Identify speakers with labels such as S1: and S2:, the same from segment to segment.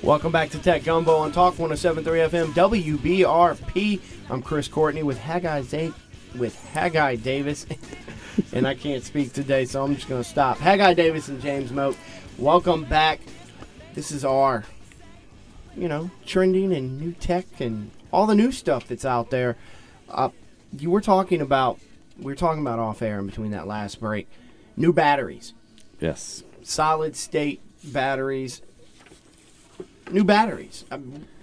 S1: Welcome back to Tech Gumbo on Talk 107.3 FM WBRP. I'm Chris Courtney with Haggai Davis, and I can't speak today, so I'm just going to stop. Haggai Davis and James Moak, welcome back. This is our, trending and new tech and all the new stuff that's out there. We were talking about off air in between that last break. New batteries.
S2: Yes.
S1: Solid state batteries. New batteries.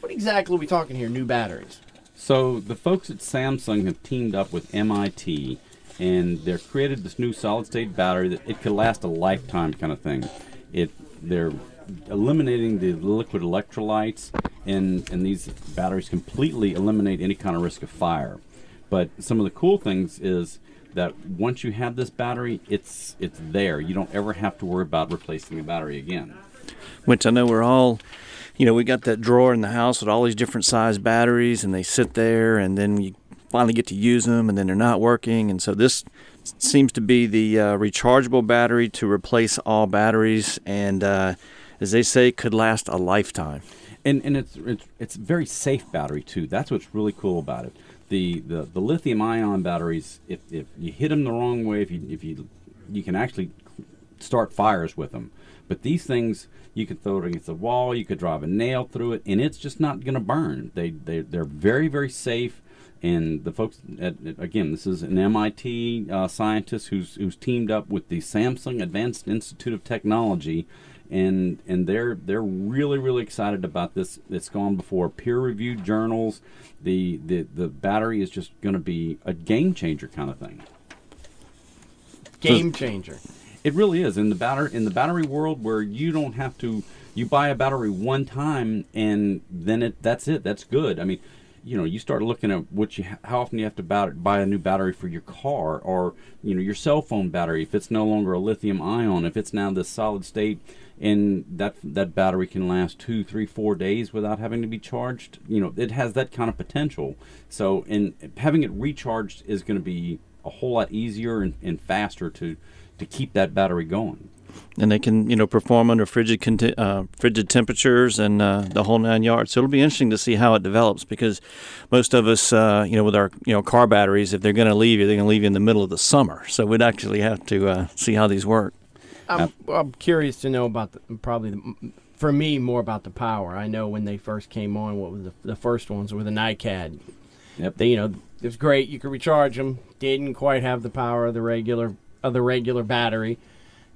S1: What exactly are we talking here, new batteries?
S2: So the folks at Samsung have teamed up with MIT, and they've created this new solid-state battery that it could last a lifetime kind of thing. They're eliminating the liquid electrolytes, and these batteries completely eliminate any kind of risk of fire. But some of the cool things is that once you have this battery, it's there. You don't ever have to worry about replacing the battery again.
S3: Which I know we're all... we got that drawer in the house with all these different size batteries, and they sit there, and then you finally get to use them, and then they're not working. And so this seems to be the rechargeable battery to replace all batteries, and as they say, could last a lifetime.
S2: And it's a very safe battery too. That's what's really cool about it. The lithium-ion batteries, if you hit them the wrong way, if you can actually start fires with them. But these things, you could throw it against the wall, you could drive a nail through it, and it's just not going to burn. They're very, very safe. And the folks again, this is an MIT scientist who's teamed up with the Samsung Advanced Institute of Technology, and they're really, really excited about this. It's gone before peer-reviewed journals. The battery is just going to be a game changer kind of thing.
S1: Game changer.
S2: It really is in the battery world, where you don't have to. You buy a battery one time and then that's it. That's good. I mean, you start looking at how often you have to buy a new battery for your car, or your cell phone battery. If it's no longer a lithium ion, if it's now this solid state, and that battery can last 2, 3, 4 days without having to be charged. It has that kind of potential. So, having it recharged is going to be a whole lot easier and faster to keep that battery going.
S3: And they can, perform under frigid temperatures and the whole 9 yards. So it'll be interesting to see how it develops, because most of us, with our, car batteries, if they're going to leave you, they're going to leave you in the middle of the summer. So we'd actually have to see how these work.
S1: I'm curious to know about for me, more about the power. I know when they first came on, what was the first ones were the NiCad.
S2: Yep.
S1: It was great. You could recharge them. Didn't quite have the power of the regular battery.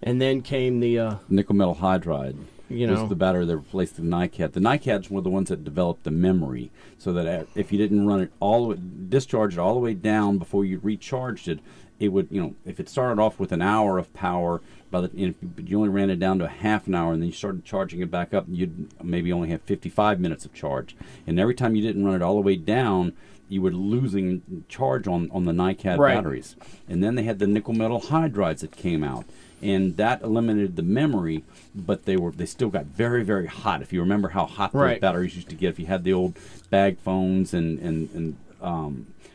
S1: And then came the
S2: nickel metal hydride. This is the battery that replaced the NiCad. The NiCads were the ones that developed the memory, so that if you didn't run it discharge it all the way down before you recharged it, it would, if it started off with an hour of power, but you only ran it down to a half an hour, and then you started charging it back up, you'd maybe only have 55 minutes of charge. And every time you didn't run it all the way down, you were losing charge on the NiCad batteries. And then they had the nickel metal hydrides that came out, and that eliminated the memory, but they still got very, very hot. If you remember how hot those batteries used to get, if you had the old bag phones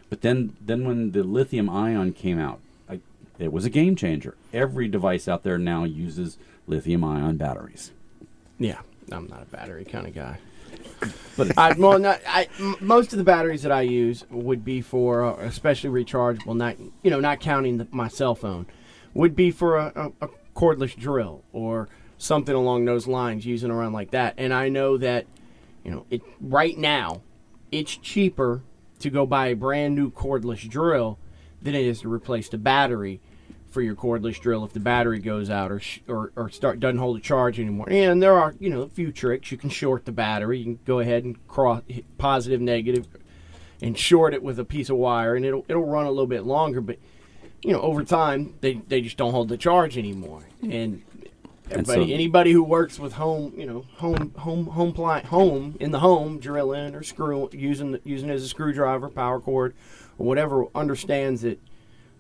S2: but then when the lithium ion came out, it was a game changer. Every device out there now uses lithium ion batteries.
S1: Yeah, I'm not a battery kind of guy. But most of the batteries that I use would be for especially rechargeable, not counting my cell phone, would be for a cordless drill or something along those lines, using around like that. And I know that right now it's cheaper to go buy a brand new cordless drill than it is to replace the battery for your cordless drill if the battery goes out or doesn't hold a charge anymore. And there are a few tricks. You can short the battery. You can go ahead and hit positive, negative, and short it with a piece of wire, and it'll run a little bit longer. But over time they just don't hold the charge anymore. And anybody who works with home in the home, drilling or using it as a screwdriver, power cord, or whatever, understands that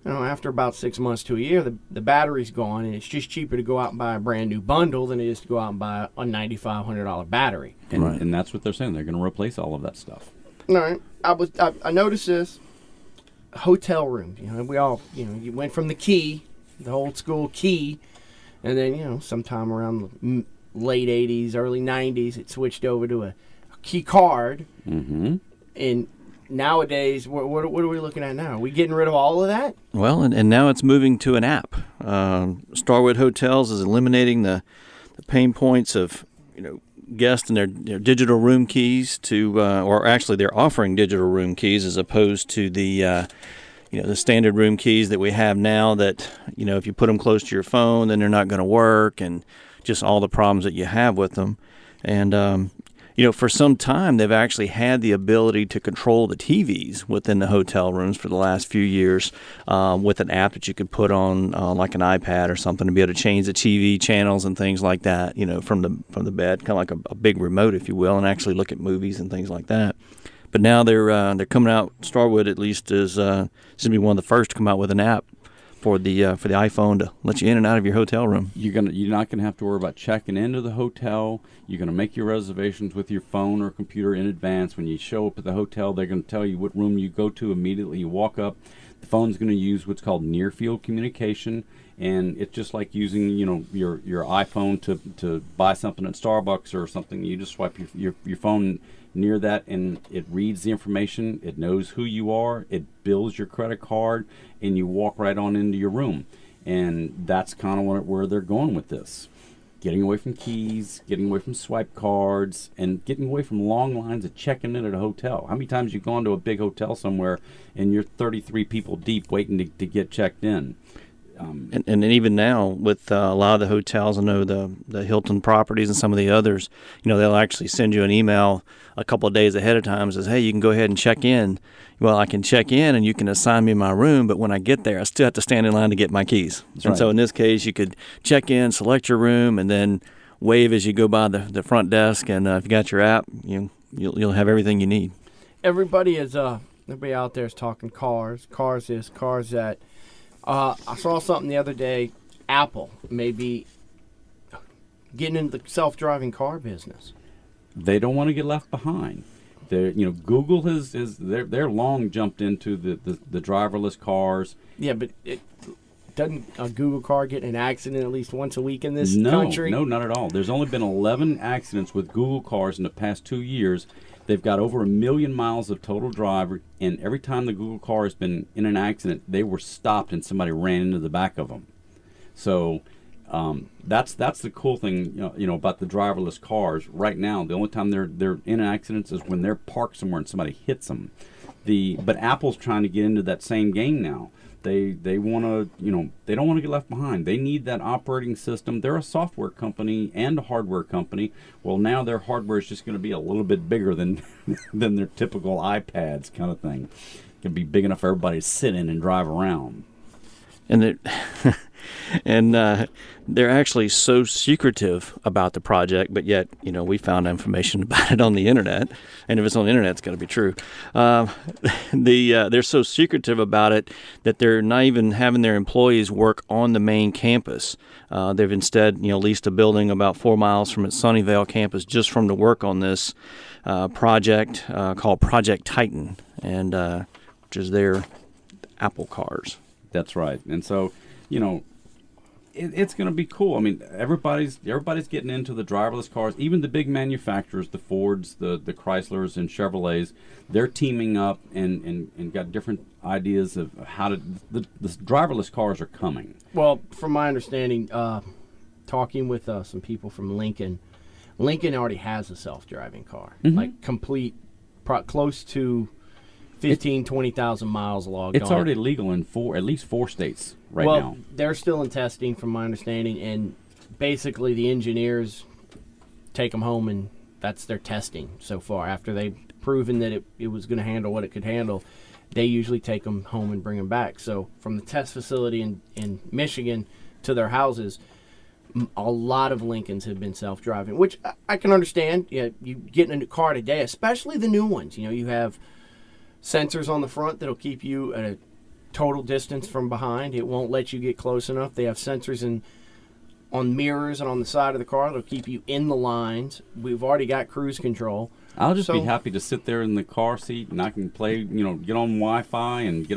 S1: after about 6 months to a year, the battery's gone, and it's just cheaper to go out and buy a brand new bundle than it is to go out and buy a $9,500 battery.
S2: And that's what they're saying. They're going to replace all of that stuff.
S1: All right. I noticed this. Hotel rooms. We all, you went from the key, the old school key, and then, sometime around late 80s, early 90s, it switched over to a key card.
S2: Mm-hmm.
S1: And nowadays, what are we looking at now? Are we getting rid of all of that?
S3: Well, and now it's moving to an app. Starwood Hotels is eliminating the pain points of, guests and their digital room keys to, or actually they're offering digital room keys as opposed to the the standard room keys that we have now that, if you put them close to your phone, then they're not going to work, and just all the problems that you have with them. And, for some time, they've actually had the ability to control the TVs within the hotel rooms for the last few years with an app that you could put on like an iPad or something to be able to change the TV channels and things like that, from the bed, kind of like a big remote, if you will, and actually look at movies and things like that. But now they're coming out. Starwood, at least, is going to be one of the first to come out with an app for the iPhone to let you in and out of your hotel room.
S2: You're not gonna have to worry about checking into the hotel. You're gonna make your reservations with your phone or computer in advance. When you show up at the hotel, they're gonna tell you what room you go to immediately. You walk up. The phone's gonna use what's called near field communication, and it's just like using your iPhone to buy something at Starbucks or something. You just swipe your phone near that, and it reads the information. It knows who you are. It bills your credit card, and you walk right on into your room. And that's kind of where they're going with this. Getting away from keys, getting away from swipe cards, and getting away from long lines of checking in at a hotel. How many times you've gone to a big hotel somewhere and you're 33 people deep waiting to get checked in?
S3: And even now with a lot of the hotels, I know the Hilton properties and some of the others, they'll actually send you an email a couple of days ahead of time that says, hey, you can go ahead and check in. Well, I can check in and you can assign me my room, but when I get there, I still have to stand in line to get my keys.
S2: That's right.
S3: So in this case, you could check in, select your room, and then wave as you go by the front desk. And if you got your app, you'll have everything you need.
S1: Everybody out there is talking cars this, cars that. I saw something the other day. Apple may be getting into the self-driving car business.
S2: They don't want to get left behind. Google they're long jumped into the driverless cars.
S1: Yeah, but doesn't a Google car get in an accident at least once a week in this country?
S2: No, not at all. There's only been 11 accidents with Google cars in the past 2 years. They've got over 1 million miles of total drive, and every time the Google car has been in an accident, they were stopped and somebody ran into the back of them. So that's the cool thing, about the driverless cars. Right now, the only time they're in accidents is when they're parked somewhere and somebody hits them. But Apple's trying to get into that same game now. They want to, they don't want to get left behind. They need that operating system. They're a software company and a hardware company. Well, now their hardware is just going to be a little bit bigger than their typical iPads kind of thing. It can be big enough for everybody to sit in and drive around.
S3: And they're actually so secretive about the project, but yet, we found information about it on the internet, and if it's on the internet, it's got to be true. They're so secretive about it that they're not even having their employees work on the main campus. They've instead, leased a building about 4 miles from its Sunnyvale campus just from to work on this project called Project Titan, and which is their Apple cars.
S2: That's right. And so, it's going to be cool. I mean, everybody's getting into the driverless cars. Even the big manufacturers, the Fords, the Chryslers, and Chevrolets, they're teaming up and got different ideas of how to. The driverless cars are coming.
S1: Well, from my understanding, talking with some people from Lincoln already has a self-driving car, like complete, close to 20,000 miles logged on.
S2: It's already legal in at least four states now.
S1: Well, they're still in testing, from my understanding, and basically the engineers take them home, and that's their testing so far. After they've proven that it was going to handle what it could handle, they usually take them home and bring them back. So from the test facility in Michigan to their houses, a lot of Lincolns have been self-driving, which I can understand. You get in a car today, especially the new ones. You have sensors on the front that'll keep you at a total distance from behind. It won't let you get close enough. They have sensors in on mirrors and on the side of the car. It'll keep you in the lines. We've already got cruise control.
S2: I'll just be happy to sit there in the car seat and I can play, get on Wi-Fi and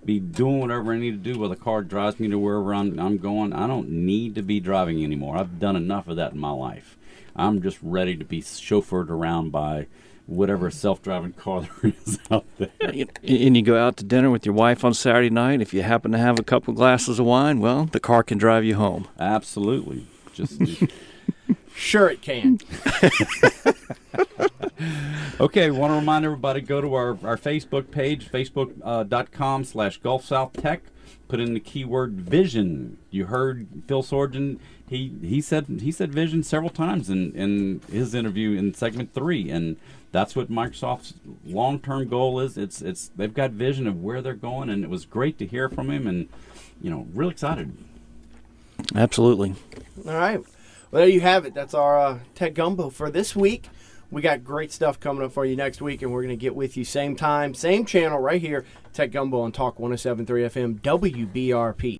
S2: be doing whatever I need to do while the car drives me to wherever I'm going. I don't need to be driving anymore. I've done enough of that in my life. I'm just ready to be chauffeured around by whatever self-driving car there is out there.
S3: And you go out to dinner with your wife on Saturday night. If you happen to have a couple glasses of wine, well, the car can drive you home.
S2: Absolutely. Just
S1: sure it can.
S2: Okay, want to remind everybody, go to our Facebook page, facebook.com/GulfSouthTech. Put in the keyword vision. You heard Phil Sorgen. He said vision several times in his interview in segment 3, and that's what Microsoft's long-term goal is. It's they've got vision of where they're going, and it was great to hear from him, and real excited.
S3: Absolutely.
S1: All right. Well, there you have it. That's our Tech Gumbo for this week. We got great stuff coming up for you next week, and we're going to get with you same time, same channel right here, Tech Gumbo on Talk 107.3 FM WBRP.